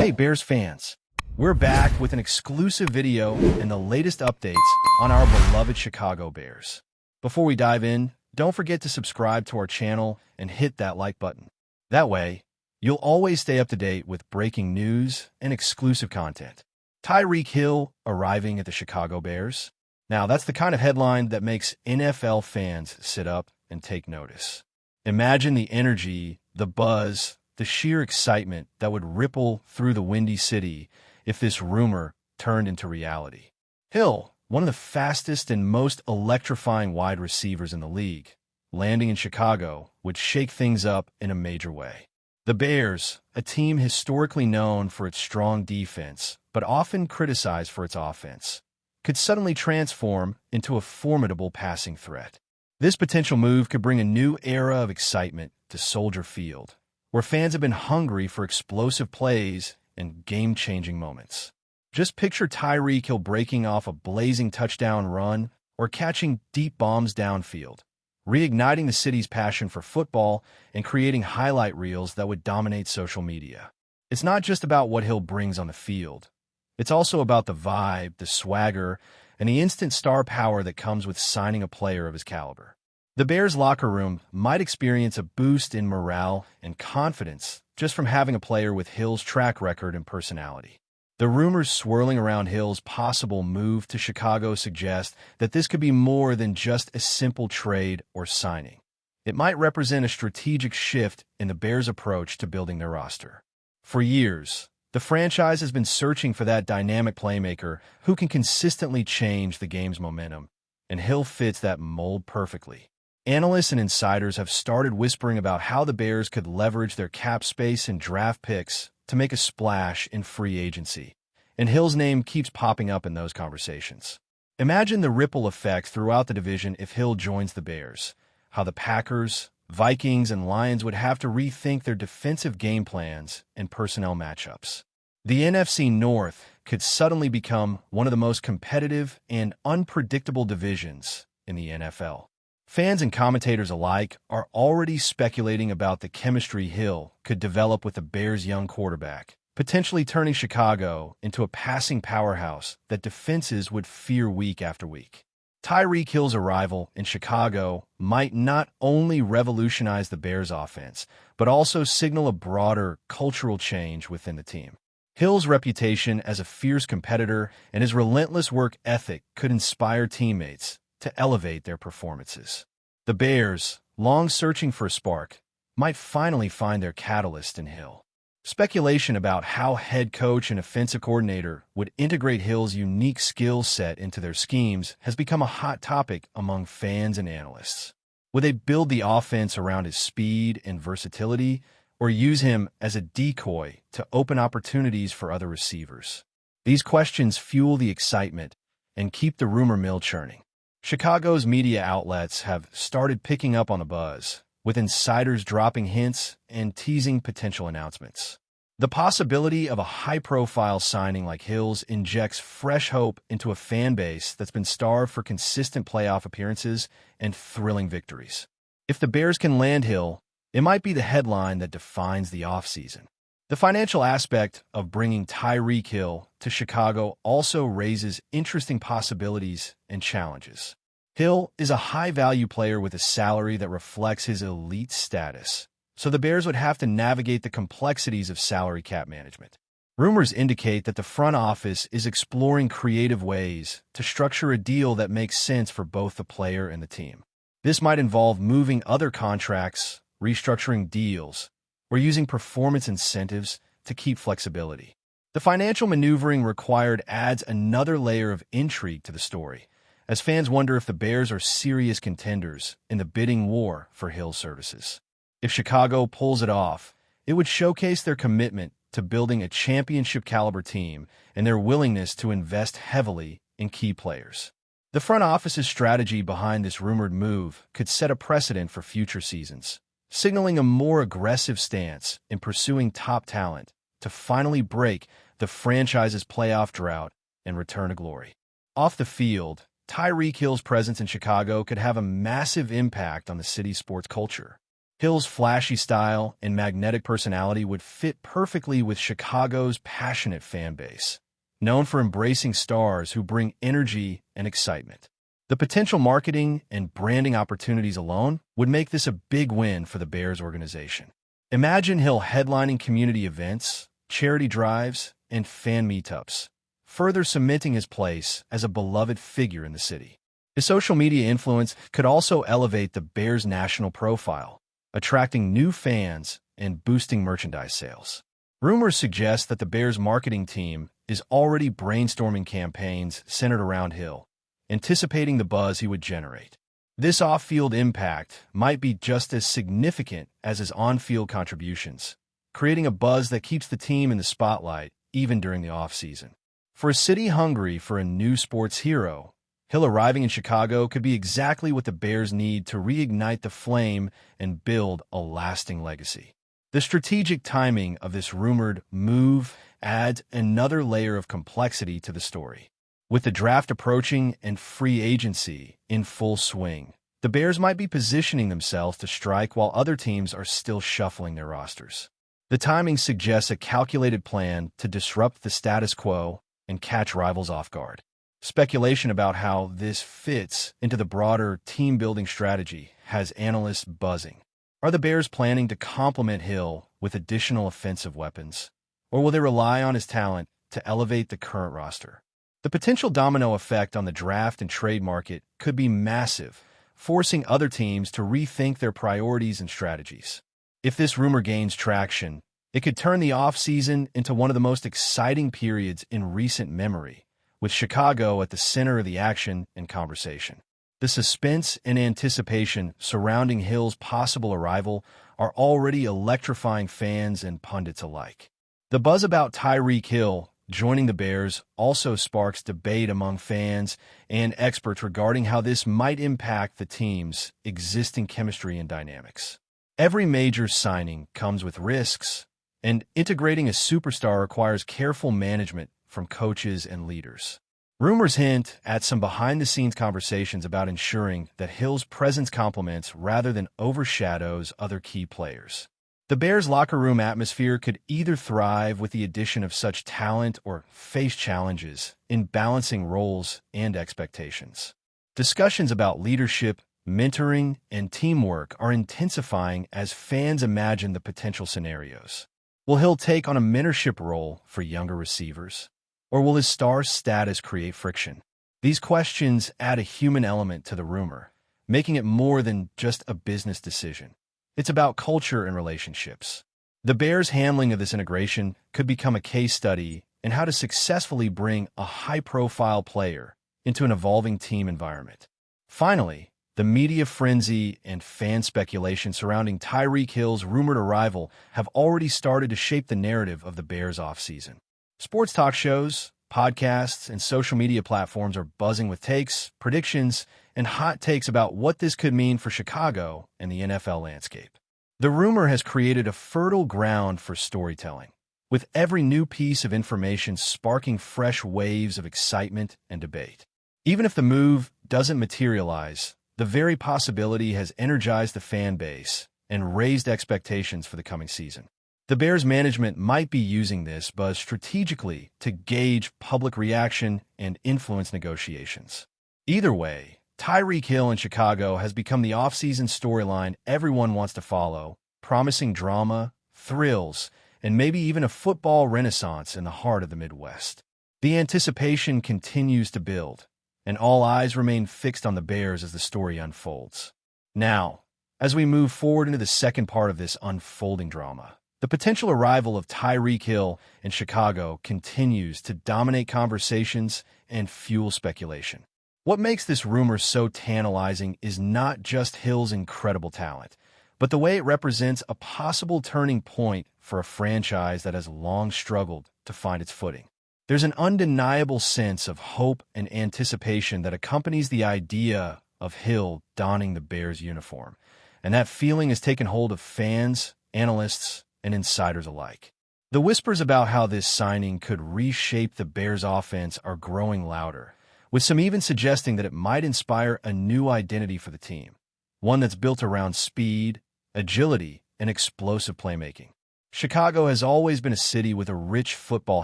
Hey Bears fans, we're back with an exclusive video and the latest updates on our beloved Chicago Bears. Before we dive in, don't forget to subscribe to our channel and hit that like button. That way, you'll always stay up to date with breaking news and exclusive content. TYREEK Hill arriving at the Chicago Bears. Now, that's the kind of headline that makes NFL fans sit up and take notice. Imagine the energy, the buzz, the sheer excitement that would ripple through the Windy City if this rumor turned into reality. Hill, one of the fastest and most electrifying wide receivers in the league, landing in Chicago would shake things up in a major way. The Bears, a team historically known for its strong defense, but often criticized for its offense, could suddenly transform into a formidable passing threat. This potential move could bring a new era of excitement to Soldier Field, where fans have been hungry for explosive plays and game-changing moments. Just picture TYREEK Hill breaking off a blazing touchdown run or catching deep bombs downfield, reigniting the city's passion for football and creating highlight reels that would dominate social media. It's not just about what Hill brings on the field. It's also about the vibe, the swagger, and the instant star power that comes with signing a player of his caliber. The Bears' locker room might experience a boost in morale and confidence just from having a player with Hill's track record and personality. The rumors swirling around Hill's possible move to Chicago suggest that this could be more than just a simple trade or signing. It might represent a strategic shift in the Bears' approach to building their roster. For years, the franchise has been searching for that dynamic playmaker who can consistently change the game's momentum, and Hill fits that mold perfectly. Analysts and insiders have started whispering about how the Bears could leverage their cap space and draft picks to make a splash in free agency, and Hill's name keeps popping up in those conversations. Imagine the ripple effect throughout the division if Hill joins the Bears, how the Packers, Vikings, and Lions would have to rethink their defensive game plans and personnel matchups. The NFC North could suddenly become one of the most competitive and unpredictable divisions in the NFL. Fans and commentators alike are already speculating about the chemistry Hill could develop with the Bears' young quarterback, potentially turning Chicago into a passing powerhouse that defenses would fear week after week. TYREEK Hill's arrival in Chicago might not only revolutionize the Bears' offense, but also signal a broader cultural change within the team. Hill's reputation as a fierce competitor and his relentless work ethic could inspire teammates to elevate their performances. The Bears, long searching for a spark, might finally find their catalyst in Hill. Speculation about how head coach and offensive coordinator would integrate Hill's unique skill set into their schemes has become a hot topic among fans and analysts. Would they build the offense around his speed and versatility, or use him as a decoy to open opportunities for other receivers? These questions fuel the excitement and keep the rumor mill churning. Chicago's media outlets have started picking up on the buzz, with insiders dropping hints and teasing potential announcements. The possibility of a high-profile signing like Hill's injects fresh hope into a fan base that's been starved for consistent playoff appearances and thrilling victories. If the Bears can land Hill, it might be the headline that defines the offseason. The financial aspect of bringing TYREEK Hill to Chicago also raises interesting possibilities and challenges. Hill is a high-value player with a salary that reflects his elite status, so the Bears would have to navigate the complexities of salary cap management. Rumors indicate that the front office is exploring creative ways to structure a deal that makes sense for both the player and the team. This might involve moving other contracts, restructuring deals, or using performance incentives to keep flexibility. The financial maneuvering required adds another layer of intrigue to the story, as fans wonder if the Bears are serious contenders in the bidding war for Hill's services. If Chicago pulls it off, it would showcase their commitment to building a championship-caliber team and their willingness to invest heavily in key players. The front office's strategy behind this rumored move could set a precedent for future seasons, signaling a more aggressive stance in pursuing top talent to finally break the franchise's playoff drought and return to glory. Off the field, TYREEK Hill's presence in Chicago could have a massive impact on the city's sports culture. Hill's flashy style and magnetic personality would fit perfectly with Chicago's passionate fan base, known for embracing stars who bring energy and excitement. The potential marketing and branding opportunities alone would make this a big win for the Bears organization. Imagine Hill headlining community events, charity drives, and fan meetups, further cementing his place as a beloved figure in the city. His social media influence could also elevate the Bears' national profile, attracting new fans and boosting merchandise sales. Rumors suggest that the Bears' marketing team is already brainstorming campaigns centered around Hill, anticipating the buzz he would generate. This off-field impact might be just as significant as his on-field contributions, creating a buzz that keeps the team in the spotlight even during the off-season. For a city hungry for a new sports hero, Hill arriving in Chicago could be exactly what the Bears need to reignite the flame and build a lasting legacy. The strategic timing of this rumored move adds another layer of complexity to the story. With the draft approaching and free agency in full swing, the Bears might be positioning themselves to strike while other teams are still shuffling their rosters. The timing suggests a calculated plan to disrupt the status quo and catch rivals off guard. Speculation about how this fits into the broader team-building strategy has analysts buzzing. Are the Bears planning to complement Hill with additional offensive weapons, or will they rely on his talent to elevate the current roster? The potential domino effect on the draft and trade market could be massive, forcing other teams to rethink their priorities and strategies. If this rumor gains traction, it could turn the offseason into one of the most exciting periods in recent memory, with Chicago at the center of the action and conversation. The suspense and anticipation surrounding Hill's possible arrival are already electrifying fans and pundits alike. The buzz about Tyreek Hill joining the Bears also sparks debate among fans and experts regarding how this might impact the team's existing chemistry and dynamics. Every major signing comes with risks, and integrating a superstar requires careful management from coaches and leaders. Rumors hint at some behind-the-scenes conversations about ensuring that Hill's presence complements rather than overshadows other key players. The Bears' locker room atmosphere could either thrive with the addition of such talent or face challenges in balancing roles and expectations. Discussions about leadership, mentoring, and teamwork are intensifying as fans imagine the potential scenarios. Will Hill take on a mentorship role for younger receivers? Or will his star status create friction? These questions add a human element to the rumor, making it more than just a business decision. It's about culture and relationships. The Bears' handling of this integration could become a case study in how to successfully bring a high-profile player into an evolving team environment. Finally, the media frenzy and fan speculation surrounding Tyreek Hill's rumored arrival have already started to shape the narrative of the Bears' offseason. Sports talk shows, podcasts, and social media platforms are buzzing with takes, predictions, and hot takes about what this could mean for Chicago and the NFL landscape. The rumor has created a fertile ground for storytelling, with every new piece of information sparking fresh waves of excitement and debate. Even if the move doesn't materialize, the very possibility has energized the fan base and raised expectations for the coming season. The Bears management might be using this buzz strategically to gauge public reaction and influence negotiations. Either way, Tyreek Hill in Chicago has become the offseason storyline everyone wants to follow, promising drama, thrills, and maybe even a football renaissance in the heart of the Midwest. The anticipation continues to build, and all eyes remain fixed on the Bears as the story unfolds. Now, as we move forward into the second part of this unfolding drama, the potential arrival of Tyreek Hill in Chicago continues to dominate conversations and fuel speculation. What makes this rumor so tantalizing is not just Hill's incredible talent, but the way it represents a possible turning point for a franchise that has long struggled to find its footing. There's an undeniable sense of hope and anticipation that accompanies the idea of Hill donning the Bears uniform, and that feeling has taken hold of fans, analysts, and insiders alike. The whispers about how this signing could reshape the Bears' offense are growing louder, with some even suggesting that it might inspire a new identity for the team, one that's built around speed, agility, and explosive playmaking. Chicago has always been a city with a rich football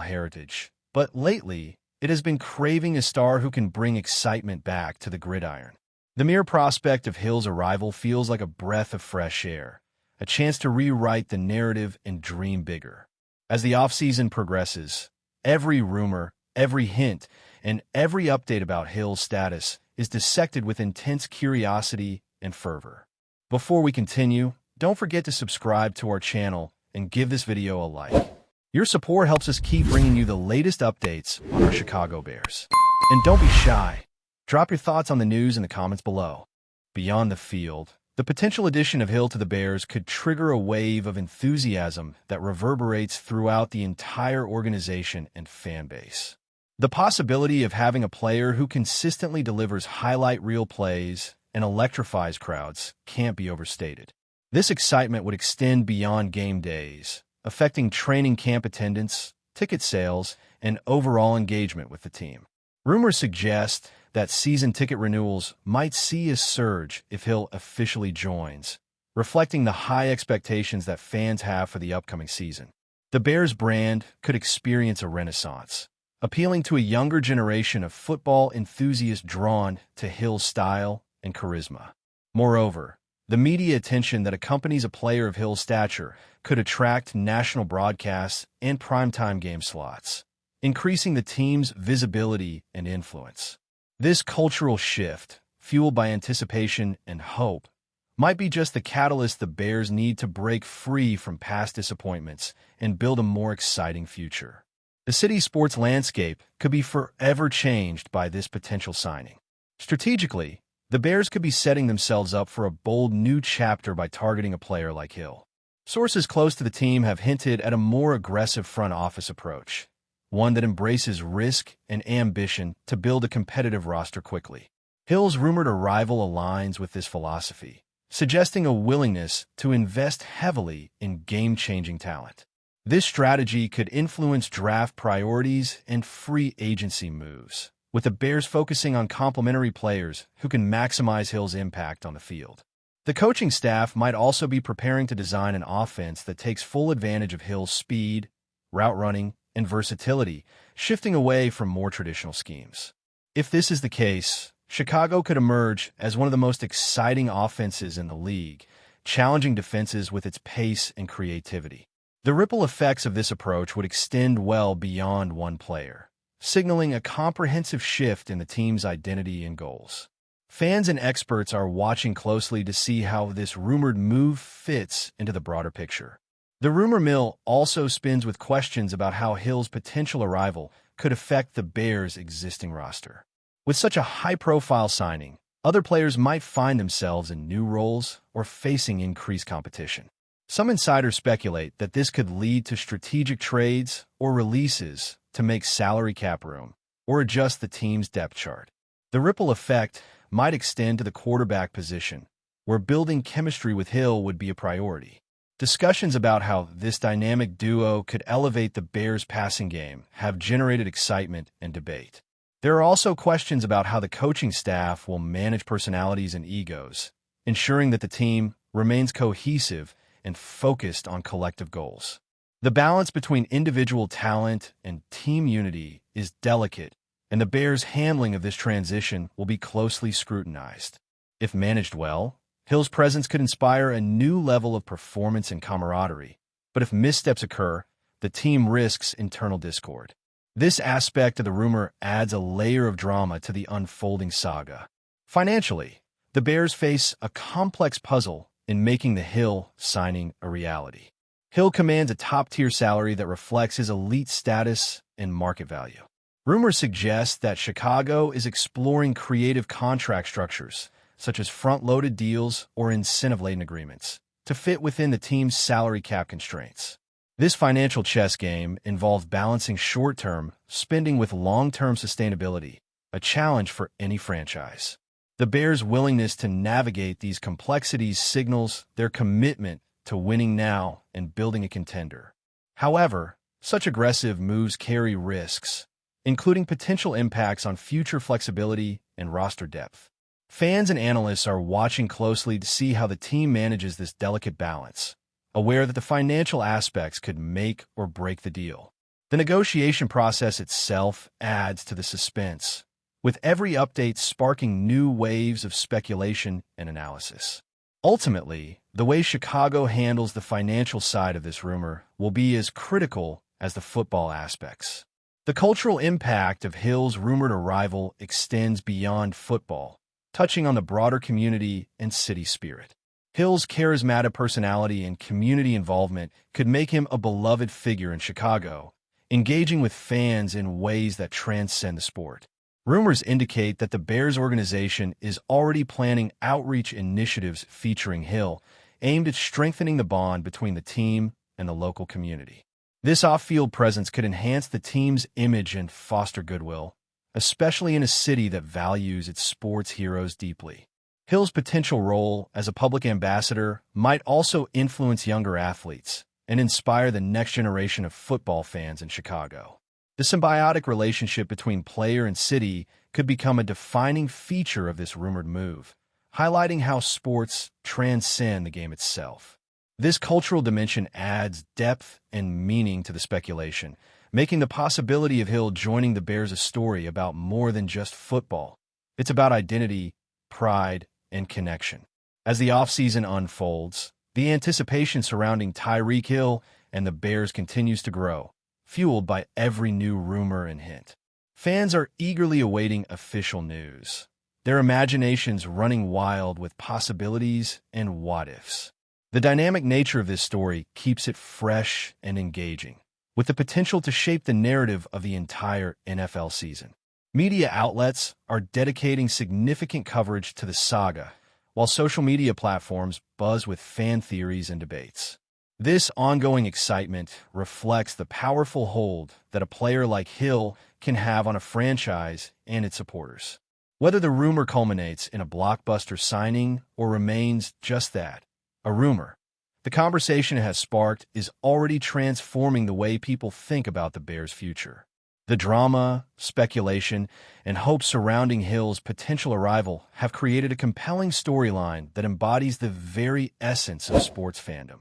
heritage, but lately, it has been craving a star who can bring excitement back to the gridiron. The mere prospect of Hill's arrival feels like a breath of fresh air, a chance to rewrite the narrative and dream bigger. As the offseason progresses, every rumor, every hint, and every update about Hill's status is dissected with intense curiosity and fervor. Before we continue, don't forget to subscribe to our channel and give this video a like. Your support helps us keep bringing you the latest updates on our Chicago Bears. And don't be shy. Drop your thoughts on the news in the comments below. Beyond the field, the potential addition of Hill to the Bears could trigger a wave of enthusiasm that reverberates throughout the entire organization and fan base. The possibility of having a player who consistently delivers highlight reel plays and electrifies crowds can't be overstated. This excitement would extend beyond game days, affecting training camp attendance, ticket sales, and overall engagement with the team. Rumors suggest that season ticket renewals might see a surge if Hill officially joins, reflecting the high expectations that fans have for the upcoming season. The Bears brand could experience a renaissance, appealing to a younger generation of football enthusiasts drawn to Hill's style and charisma. Moreover, the media attention that accompanies a player of Hill's stature could attract national broadcasts and primetime game slots, increasing the team's visibility and influence. This cultural shift, fueled by anticipation and hope, might be just the catalyst the Bears need to break free from past disappointments and build a more exciting future. The city's sports landscape could be forever changed by this potential signing. Strategically, the Bears could be setting themselves up for a bold new chapter by targeting a player like Hill. Sources close to the team have hinted at a more aggressive front office approach, one that embraces risk and ambition to build a competitive roster quickly. Hill's rumored arrival aligns with this philosophy, suggesting a willingness to invest heavily in game-changing talent. This strategy could influence draft priorities and free agency moves, with the Bears focusing on complementary players who can maximize Hill's impact on the field. The coaching staff might also be preparing to design an offense that takes full advantage of Hill's speed, route running, and versatility, shifting away from more traditional schemes. If this is the case, Chicago could emerge as one of the most exciting offenses in the league, challenging defenses with its pace and creativity. The ripple effects of this approach would extend well beyond one player, signaling a comprehensive shift in the team's identity and goals. Fans and experts are watching closely to see how this rumored move fits into the broader picture. The rumor mill also spins with questions about how Hill's potential arrival could affect the Bears' existing roster. With such a high-profile signing, other players might find themselves in new roles or facing increased competition. Some insiders speculate that this could lead to strategic trades or releases to make salary cap room or adjust the team's depth chart. The ripple effect might extend to the quarterback position, where building chemistry with Hill would be a priority. Discussions about how this dynamic duo could elevate the Bears' passing game have generated excitement and debate. There are also questions about how the coaching staff will manage personalities and egos, ensuring that the team remains cohesive and focused on collective goals. The balance between individual talent and team unity is delicate, and the Bears' handling of this transition will be closely scrutinized. If managed well, Hill's presence could inspire a new level of performance and camaraderie, but if missteps occur, the team risks internal discord. This aspect of the rumor adds a layer of drama to the unfolding saga. Financially, the Bears face a complex puzzle in making the Hill signing a reality. Hill commands a top-tier salary that reflects his elite status and market value. Rumors suggest that Chicago is exploring creative contract structures, such as front-loaded deals or incentive-laden agreements, to fit within the team's salary cap constraints. This financial chess game involves balancing short-term spending with long-term sustainability, a challenge for any franchise. The Bears' willingness to navigate these complexities signals their commitment to winning now and building a contender. However, such aggressive moves carry risks, including potential impacts on future flexibility and roster depth. Fans and analysts are watching closely to see how the team manages this delicate balance, aware that the financial aspects could make or break the deal. The negotiation process itself adds to the suspense, with every update sparking new waves of speculation and analysis. Ultimately, the way Chicago handles the financial side of this rumor will be as critical as the football aspects. The cultural impact of Hill's rumored arrival extends beyond football, touching on the broader community and city spirit. Hill's charismatic personality and community involvement could make him a beloved figure in Chicago, engaging with fans in ways that transcend the sport. Rumors indicate that the Bears organization is already planning outreach initiatives featuring Hill, aimed at strengthening the bond between the team and the local community. This off-field presence could enhance the team's image and foster goodwill, especially in a city that values its sports heroes deeply. Hill's potential role as a public ambassador might also influence younger athletes and inspire the next generation of football fans in Chicago. The symbiotic relationship between player and city could become a defining feature of this rumored move, highlighting how sports transcend the game itself. This cultural dimension adds depth and meaning to the speculation, making the possibility of Hill joining the Bears a story about more than just football. It's about identity, pride, and connection. As the offseason unfolds, the anticipation surrounding TYREEK Hill and the Bears continues to grow, fueled by every new rumor and hint. Fans are eagerly awaiting official news, their imaginations running wild with possibilities and what-ifs. The dynamic nature of this story keeps it fresh and engaging, with the potential to shape the narrative of the entire NFL season. Media outlets are dedicating significant coverage to the saga, while social media platforms buzz with fan theories and debates. This ongoing excitement reflects the powerful hold that a player like Hill can have on a franchise and its supporters. Whether the rumor culminates in a blockbuster signing or remains just that, a rumor, the conversation it has sparked is already transforming the way people think about the Bears' future. The drama, speculation, and hope surrounding Hill's potential arrival have created a compelling storyline that embodies the very essence of sports fandom.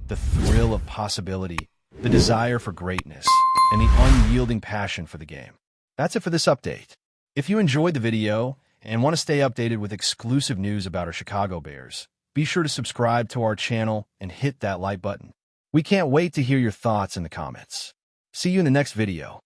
The thrill of possibility, the desire for greatness, and the unyielding passion for the game. That's it for this update. If you enjoyed the video and want to stay updated with exclusive news about our Chicago Bears, be sure to subscribe to our channel and hit that like button. We can't wait to hear your thoughts in the comments. See you in the next video.